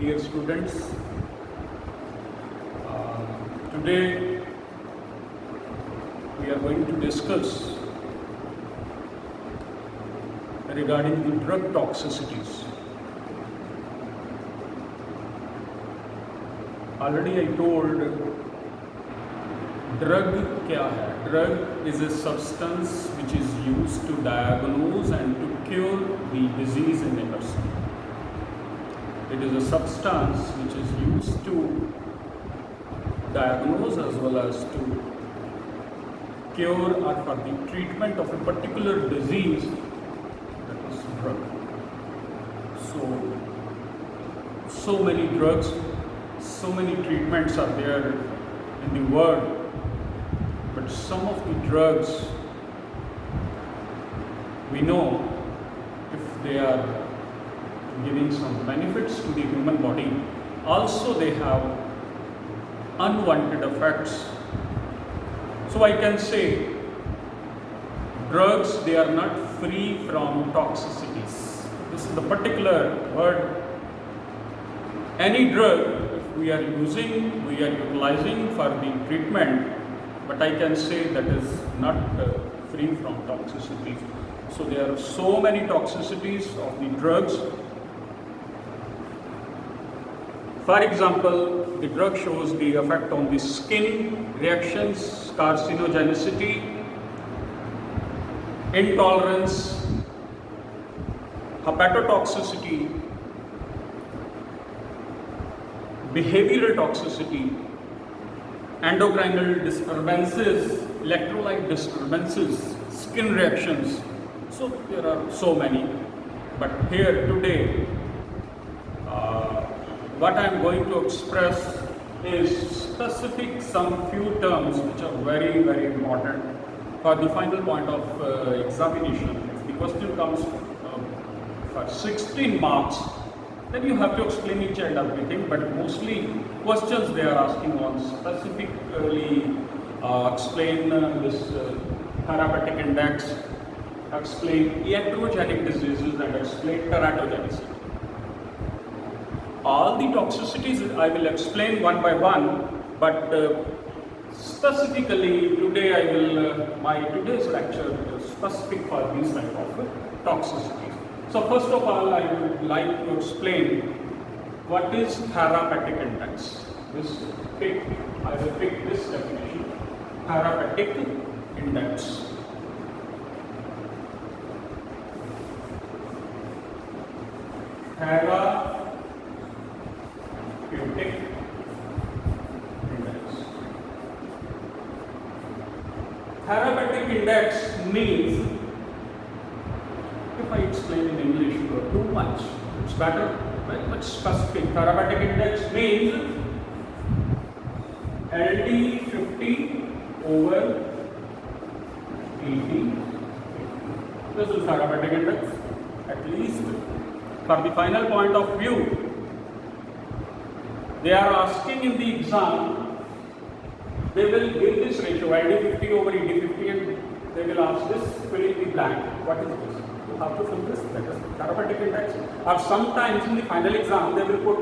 dear students. Today we are going to discuss regarding the drug toxicities. Already I told drug kya hai? Drug is a substance which is used to diagnose and to cure the disease in a person. It is a substance which is used to diagnose as well as to cure or for the treatment of a particular disease, that is drug. So many drugs, so many treatments are there in the world, but some of the drugs we know if they are giving some benefits to the human body, also they have unwanted effects. So I can say drugs, they are not free from toxicities. This is the particular word. Any drug, if we are using, we are utilizing for the treatment, but I can say that is not free from toxicities. So there are so many toxicities of the drugs. For example, the drug shows the effect on the skin, reactions, carcinogenicity, intolerance, hepatotoxicity, behavioral toxicity, endocrinal disturbances, electrolyte disturbances, skin reactions. So there are so many. But here today, what I am going to express is specific some few terms which are very, very important for the final point of examination. If the question comes for 16 marks, then you have to explain each and everything, but mostly questions they are asking on specifically explain this therapeutic index, explain iatrogenic diseases and explain teratogenicity. All the toxicities I will explain one by one, but specifically today I will, my today's lecture is specific for these type of toxicities. So first of all, I would like to explain what is therapeutic index. I will pick this definition, therapeutic index. Therapeutic index. Therapeutic index means, if I explain in English too much, it's better, very much specific. Therapeutic index means LD50 over 80. This is therapeutic index. At least for the final point of view, they are asking in the exam, they will give this ratio LD50 over ED50 and they will ask this, fill in the blank. What is this? You have to fill this, that is therapeutic index. Or sometimes in the final exam, they will put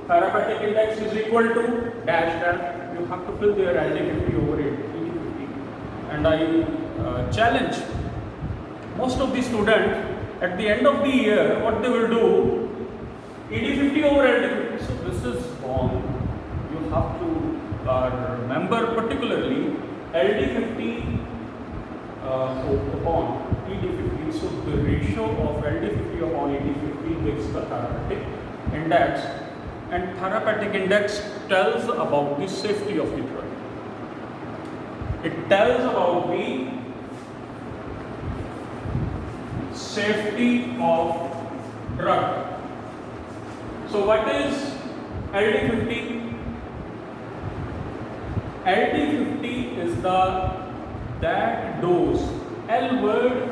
therapeutic index is equal to dash dash. You have to fill their LD50 over ED50. And I challenge most of the students at the end of the year, what they will do, ED50 over LD50. So this is wrong. You have to remember particularly LD50 upon ED50. So the ratio of LD50 upon ED50 gives the therapeutic index, and therapeutic index tells about the safety of the drug. It tells about the safety of drug. So what is LD50? LD50 is that dose. L word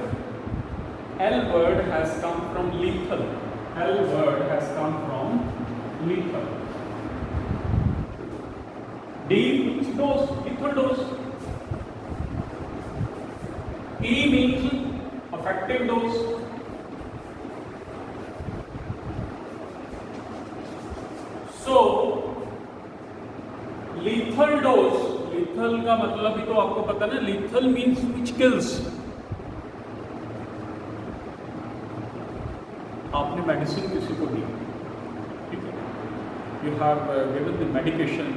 has come from lethal. L word has come from lethal. D means dose, lethal dose. E means effective dose. का मतलब ही तो आपको पता ना, lethal means which kills. आपने medicine किसी को दी, ठीक है, you have given the medication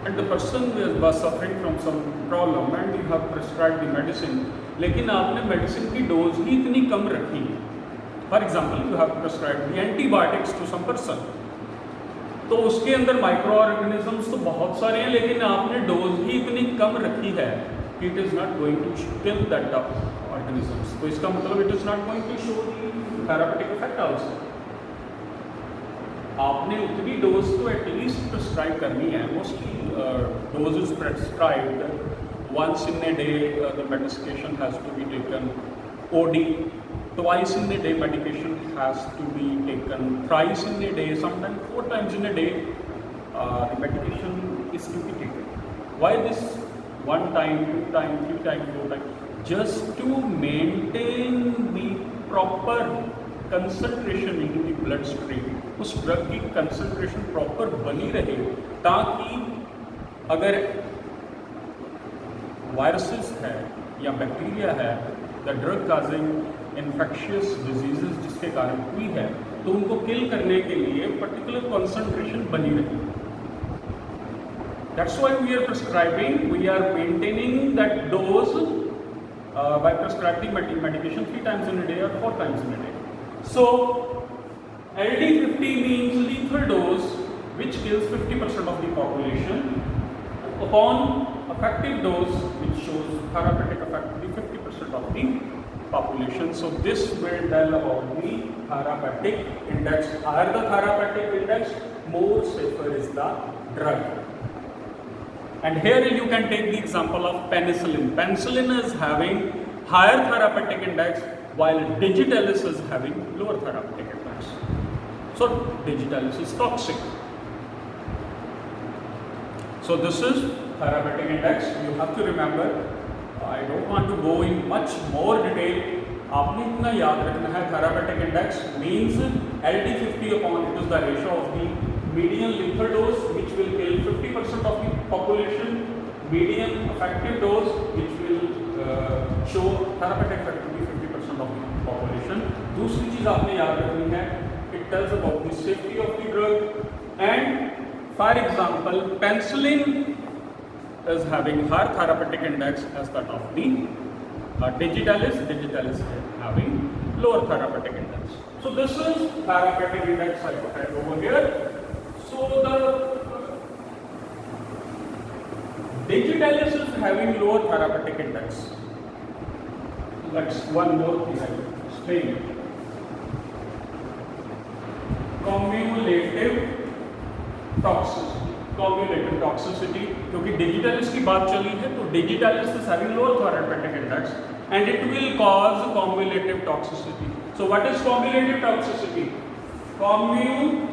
and the person was suffering from some problem and you have prescribed the medicine, लेकिन आपने मेडिसिन की डोज ही इतनी कम रखी. For example you have prescribed the antibiotics to some person, तो उसके अंदर micro organisms तो बहुत सारे हैं, लेकिन आपने डोज ही इतनी कम रखी है कि it is not going to kill that organisms. तो इसका मतलब it is not going to show the therapeutic effect also. आपने उतनी डोज तो एटलीस्ट प्रिस्क्राइब करनी है. Mostly dose is prescribed once in a day. The medication has to be taken OD. Twice in a day medication has to be taken. Thrice in a day, sometimes 4 times in a day the medication is to be taken. Why this 1 time, 2 time, 3 time, 4 time? Just to maintain the proper concentration in the blood stream. उस drug की concentration proper बनी रहे, ताकि अगर viruses है या bacteria है, the drug causing infectious diseases जिसके कारण हुई है, तो उनको किल करने के लिए पर्टिकुलर कंसंट्रेशन बनी रही. That's why we are prescribing, we are maintaining that dose by prescribing medication 3 times in a day or 4 times in a day. So LD50 means lethal dose which kills 50% of the population upon effective dose which shows therapeutic effect to 50% of the population. So this will tell about the therapeutic index. Higher the therapeutic index, more safer is the drug. And here you can take the example of penicillin. Penicillin is having higher therapeutic index while digitalis is having lower therapeutic index. So digitalis is toxic. So this is therapeutic index. You have to remember. I don't want to go in much more detail. आपने इतना याद रखना है, therapeutic index means LD50 upon, it is the ratio of the median lethal dose which will kill 50% of the population, median effective dose which will show therapeutic effect to be 50% of the population. दूसरी चीज़ आपने याद रखनी है, it tells about the safety of the drug. And for example, penicillin is having higher therapeutic index as that of the digitalis. Digitalis is having lower therapeutic index. So this is therapeutic index I put over here. So the digitalis is having lower therapeutic index. That's one more thing I will explain. Cumulative toxicity, क्योंकि digitalis की बात चली है, तो digitalis is having lower therapeutic index and it will cause cumulative toxicity. So what is cumulative toxicity? Cumulation.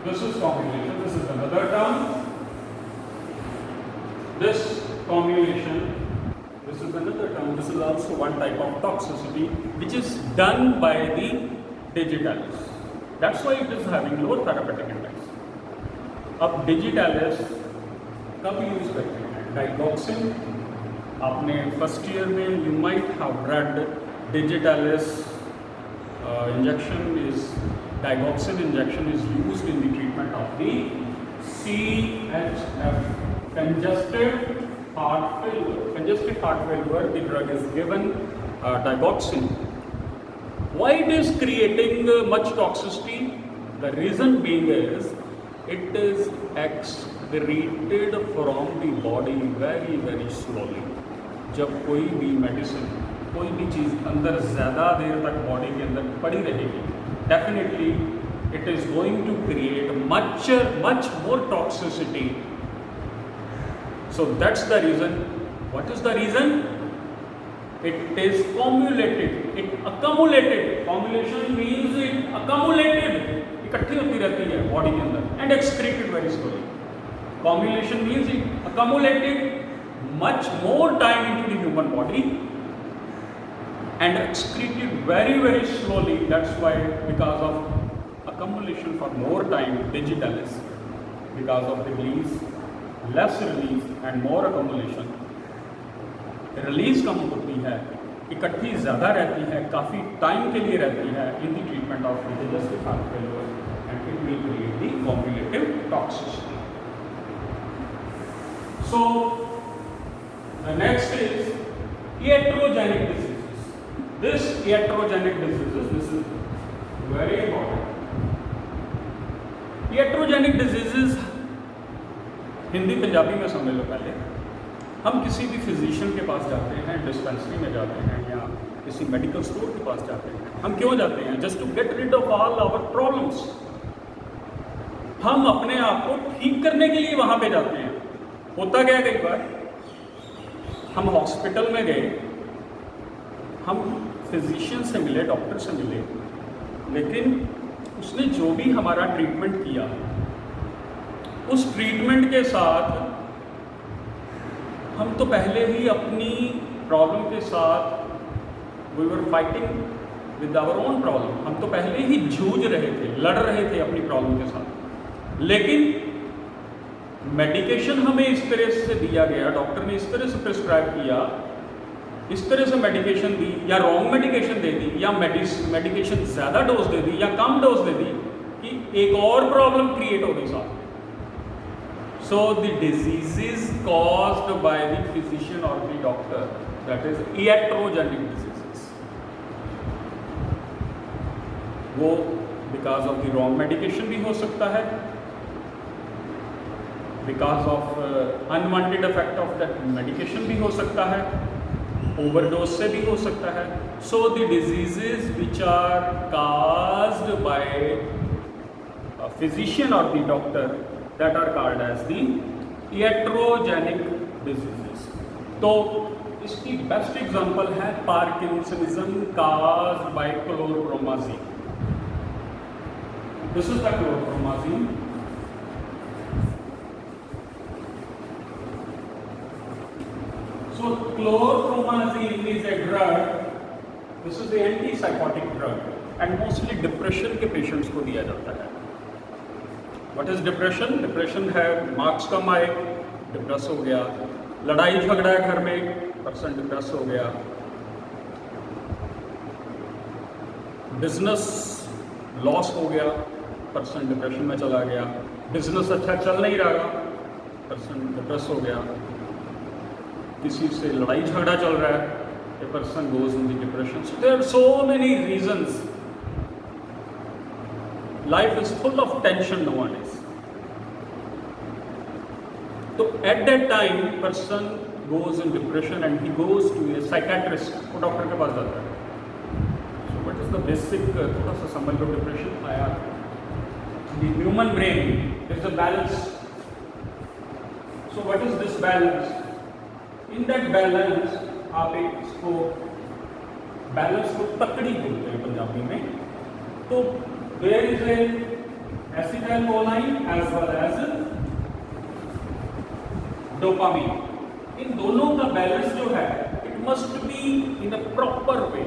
This is cumulation. This is another term. This cumulation. This is another term. This is also one type of toxicity which is done by the digitalis. That's why it is having lower therapeutic index. अब digitalis कब use करते हैं? डाइगॉक्सिन. आपने first year में you might have read digitalis injection is, digoxin injection is used in the treatment of the CHF, congestive heart failure. Congestive heart failure, the drug is given digoxin. Why it is creating much toxicity? The reason being is it is excreted from the body very very slowly. जब कोई भी medicine, कोई भी चीज़ अंदर ज़्यादा देर तक body के अंदर पड़ी रहेगी, definitely it is going to create much more toxicity. So that's the reason. What is the reason? It is cumulative. It accumulated. Cumulation means it accumulated. इकट्ठी होती रहती है बॉडी के अंदर and excreted very slowly. Cumulation means it accumulated much more time into the human body and excreted very slowly. That's why, because of accumulation for more time, digitalis because of the release, less release and more accumulation. Release कम होती है, इकट्ठी ज़्यादा रहती है, काफ़ी time के लिए रहती है in the treatment of digestive heart failure and it will create the cumulative toxicity. So the next is iatrogenic diseases. This iatrogenic diseases, this is very important. Iatrogenic diseases Hindi Punjabi में समझ लो पहले। हम किसी भी फिजिशियन के पास जाते हैं, डिस्पेंसरी में जाते हैं या किसी मेडिकल स्टोर के पास जाते हैं, हम क्यों जाते हैं? Just to get rid of all our problems. हम अपने आप को ठीक करने के लिए वहाँ पे जाते हैं। होता क्या है, कई बार हम हॉस्पिटल में गए, हम फिजिशियन से मिले, डॉक्टर से मिले, लेकिन उसने जो भी हमारा ट्रीटमेंट किया, उस ट्रीटमेंट के साथ हम तो पहले ही अपनी प्रॉब्लम के साथ we were fighting with our own problem, हम तो पहले ही जूझ रहे थे, लड़ रहे थे अपनी प्रॉब्लम के साथ। लेकिन मेडिकेशन हमें इस तरह से दिया गया, डॉक्टर ने इस तरह से प्रिस्क्राइब किया, इस तरह से मेडिकेशन दी, या रॉन्ग मेडिकेशन दे दी, या मेडिकेशन ज़्यादा डोज दे दी या कम डोज दे दी कि एक और प्रॉब्लम क्रिएट हो गई साथ। So the diseases caused by the physician or the doctor, that is iatrogenic diseases, वो because of the wrong medication भी हो सकता है, because of unwanted effect of that medication भी हो सकता है, overdose से भी हो सकता है। So the diseases which are caused by a physician or the doctor, that are called as the iatrogenic diseases. तो इसकी बेस्ट एग्जांपल है parkinsonism caused by chlorpromazine. This is the chlorpromazine. So chlorpromazine is a drug. This is the antipsychotic drug and mostly depression के patients को दिया जाता है। What is depression? Depression है marks कम आए, डिप्रेस हो गया, लड़ाई झगड़ा है घर में, पर्सन डिप्रेस हो गया, बिजनेस लॉस हो गया, पर्सन डिप्रेशन में चला गया, बिजनेस अच्छा चल नहीं रहा, पर्सन डिप्रेस हो गया, किसी से लड़ाई झगड़ा चल रहा है, a person goes in the depression. So there are so many reasons. Life is full of tension nowadays. So at that time, person goes in depression and he goes to a psychiatrist. वो doctor के पास जाता है। So what is the basic? थोड़ा सा समझ low depression आया। The human brain is a balance. So what is this balance? In that balance, आप एक इसको बैलेंस को तकड़ी बोलते हैं पंजाबी में। तो there is a acetylcholine as well as dopamine. इन दोनों का बैलेंस जो है, it must be in a proper way.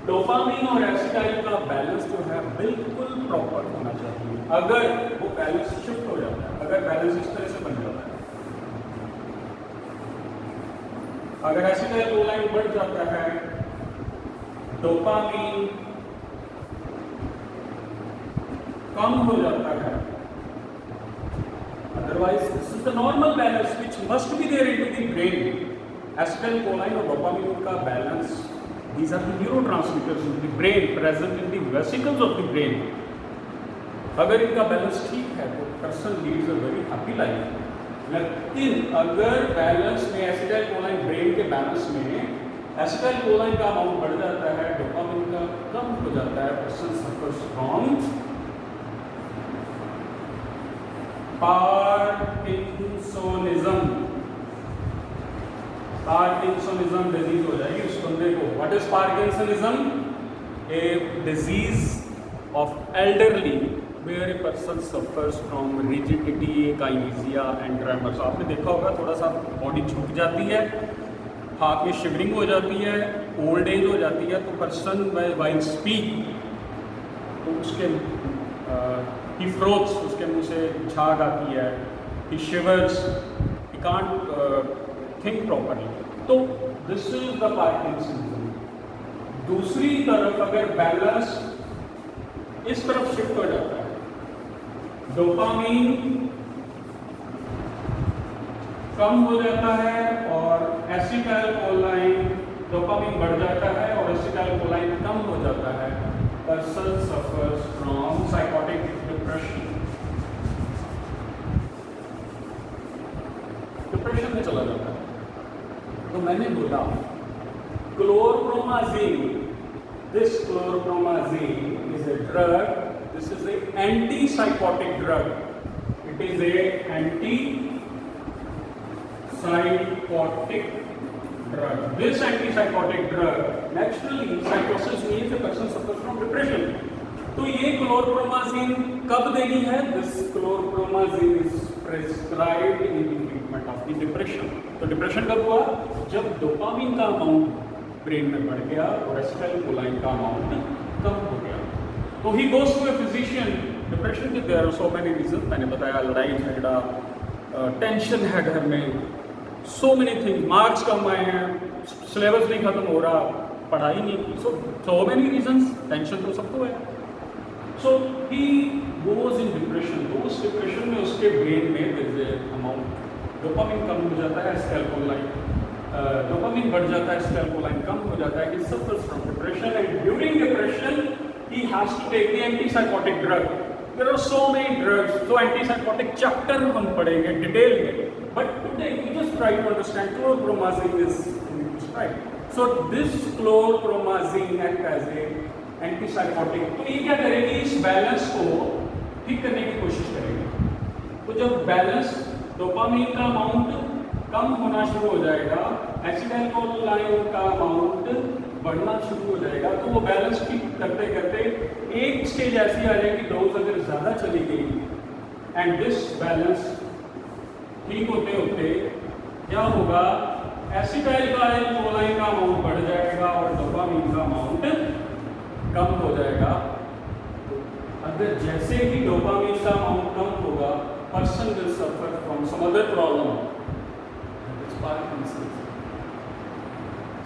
Dopamine और एसिटाइल का बैलेंस जो है बिल्कुल प्रॉपर होना चाहिए। अगर वो बैलेंस शिफ्ट हो जाता है, अगर बैलेंस इस तरह से बन जाता है, अगर एसिटाइलकोलाइन बढ़ जाता है, डोपामिन कम हो जाता है, otherwise this is the normal balance which must be there into the brain. Acetylcholine और dopamine का balance, these are the neurotransmitters in the brain present in the vesicles of the brain. अगर इनका balance ठीक है तो person leads a very happy life. लेकिन अगर balance में एसिटाइलकोलाइन ब्रेन के बैलेंस में एसिटाइलकोलाइन का अमाउंट बढ़ जाता है, डोपामिन का कम हो जाता है, person suffers from parkinsonism disease हो जाएगी उस बंदे को। What is parkinsonism? A disease of elderly where a person suffers from rigidity, kinesia and tremors. आपने देखा होगा थोड़ा सा बॉडी झुक जाती है, हाथ में शिवरिंग हो जाती है, ओल्ड एज हो जाती है, तो पर्सन वाइल स्पीक तो उसके ही फ्रोथ्स, उसके मुंह से झाग आती है, he shivers, he can't think properly. तो दिस इज द पार्किंसनिज्म। दूसरी तरफ अगर बैलेंस इस तरफ शिफ्ट हो जाता है, डोपामीन कम हो जाता है और एसिटाइलकोलाइन, डोपामीन बढ़ जाता है और एसिटाइलकोलाइन कम हो जाता है, person suffers from psychotic depression, depression में चला जाता है। तो मैंने बोला chlorpromazine, this chlorpromazine is a drug, this is a anti-psychotic drug, it is a anti-psychotic drug. This antipsychotic drug naturally psychosis means a person suffers from depression. तो ये chlorpromazine कब देनी है? This chlorpromazine is prescribed in the treatment of the depression. तो depression कब हुआ? जब dopamine का अमाउंट ब्रेन में बढ़ गया और एसिटाइलकोलाइन का अमाउंट कम हो गया। तो he goes to a physician. Depression के there are so many reason, मैंने बताया लड़ाई झगड़ा, टेंशन है घर में, सो मेनी थिंग, मार्क्स कम आए हैं, सिलेबस नहीं खत्म हो रहा, पढ़ाई नहीं की, सो मेनी रीजंस, टेंशन तो सबको है। सो ही गोज इन डिप्रेशन। तो उस डिप्रेशन में उसके ब्रेन में देयर इज अमाउंट, डोपामिन कम हो जाता है, एसिटाइलकोलाइन, डोपामिन बढ़ जाता है, एसिटाइलकोलाइन कम हो जाता है, he suffers from depression and during depression he has to take the antipsychotic drug. There are so many drugs, so antipsychotic chapter हम पढ़ेंगे डिटेल में, but today we just try to understand chlorpromazine is prescribed. So this chlorpromazine act as a antipsychotic. तो ये क्या करेगी? इस balance को ठीक करने की कोशिश करेगी। तो जब बैलेंस, डोपामिन का अमाउंट कम होना शुरू हो जाएगा, एसिटाइलकोलाइन का अमाउंट बढ़ना शुरू हो जाएगा, तो वो बैलेंस ठीक करते करते एक स्टेज ऐसी आ जाएगी, डोज अगर ज़्यादा चली गई एंड दिस बैलेंस ठीक होते होते क्या होगा? एसिटाइलकोलाइन का अमाउंट बढ़ जाएगा और डोपामिन का अमाउंट कम हो जाएगा। अगर जैसे ही डोपामिन का अमाउंट कम होगा, person will suffer from some other problem, parkinsonism.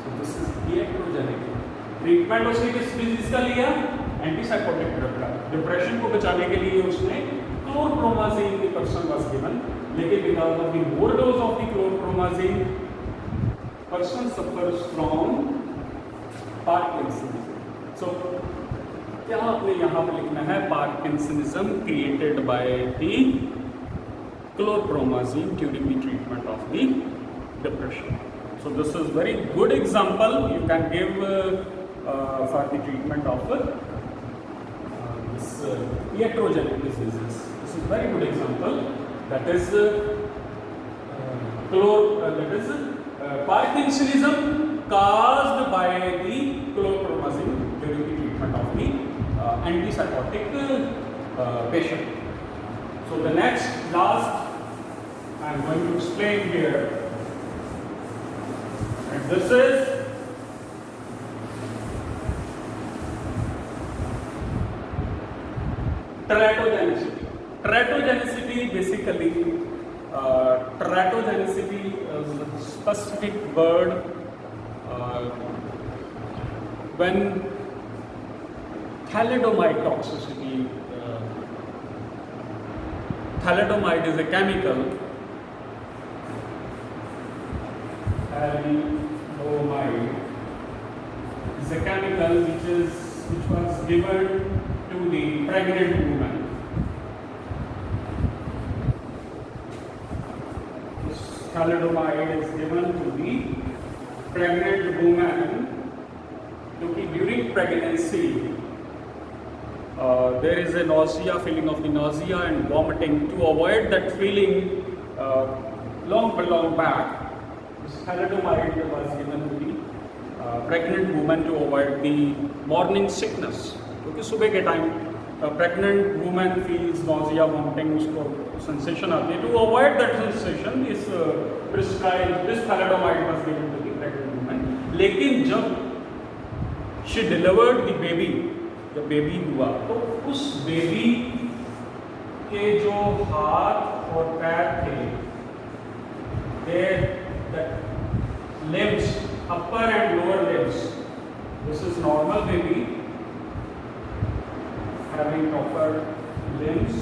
So this is iatrogenic. Treatment उसने किस डिजीज का लिया? एंटीसाइकोटिक ड्रग का। डिप्रेशन को बचाने के लिए उसने chlorpromazine the person was given, लेकिन because of the more dose of the chlorpromazine person suffers from parkinsonism. So क्या आपने यहाँ पे लिखना है? Parkinsonism created by the chlorpromazine during the treatment of the depression. So this is very good example you can give for the treatment of this iatrogenic diseases. This is very good example. That is Parkinsonism caused by the chlorpromazine during the treatment of the antipsychotic patient. So the last I am going to explain here. And this is teratogenicity. Teratogenicity basically, teratogenicity is a specific word when thalidomide toxicity. Thalidomide is a chemical. Thalidomide is a chemical which was given to the pregnant woman. This thalidomide is given to the pregnant woman क्योंकि during pregnancy there is a nausea, feeling of the nausea and vomiting. To avoid that feeling, long back, this thalidomide was given to the pregnant woman to avoid the morning sickness. क्योंकि सुबह के time pregnant woman feels nausea, vomiting, उसको sensation आती है. To avoid that sensation, this thalidomide was given to the pregnant woman. लेकिन जब she delivered the baby, जब baby हुआ तो उस बेबी के जो हाथ और पैर थे, the limbs, upper and lower limbs, this is normal baby having proper limbs,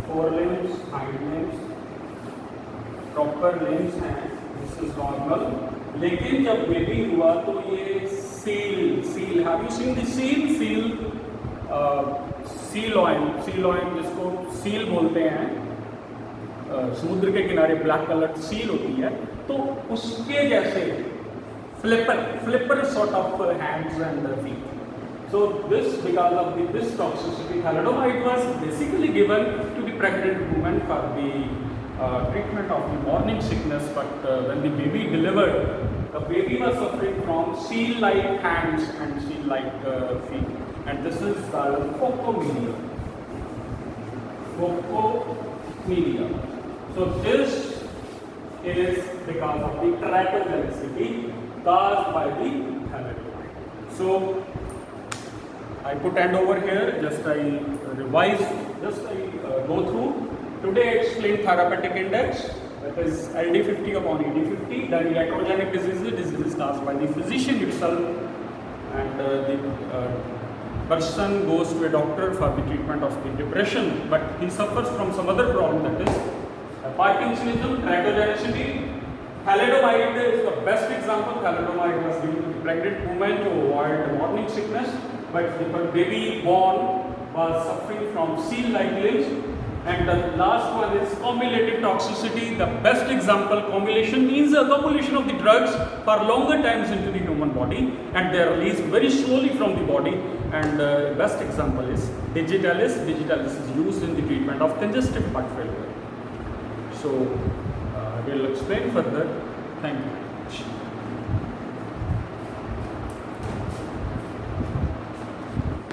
forelimbs, hind limbs, proper limbs हैं, this is normal. लेकिन जब बेबी हुआ तो ये seal, have you seen the seal oil जिसको seal बोलते हैं, समुद्र के किनारे ब्लैक कलर सील होती है, तो उसके जैसे flipper sort of hands and feet. So this, because of this toxicity, thalidomide was basically given to the pregnant woman for the treatment of the morning sickness. But when the baby delivered, the baby was suffering from seal-like hands and seal-like feet, and this is called phocomelia. So this is because of the teratogenicity caused by the thalidomide. So I put end over here, just I revise, go through. Today I explained therapeutic index, that is LD50 upon ED50, then iatrogenic diseases caused by the physician itself, and the person goes to a doctor for the treatment of the depression, but he suffers from some other problem, that is Parkinsonism, teratogenicity. Thalidomide is the best example. Thalidomide was given to the pregnant woman to avoid morning sickness, but the baby born was suffering from seal-like limbs. And the last one is cumulative toxicity. The best example, cumulation means accumulation of the drugs for longer times into the human body, and they are released very slowly from the body. And the best example is digitalis. Digitalis is used in the treatment of congestive heart failure. So, I will explain further. Thank you.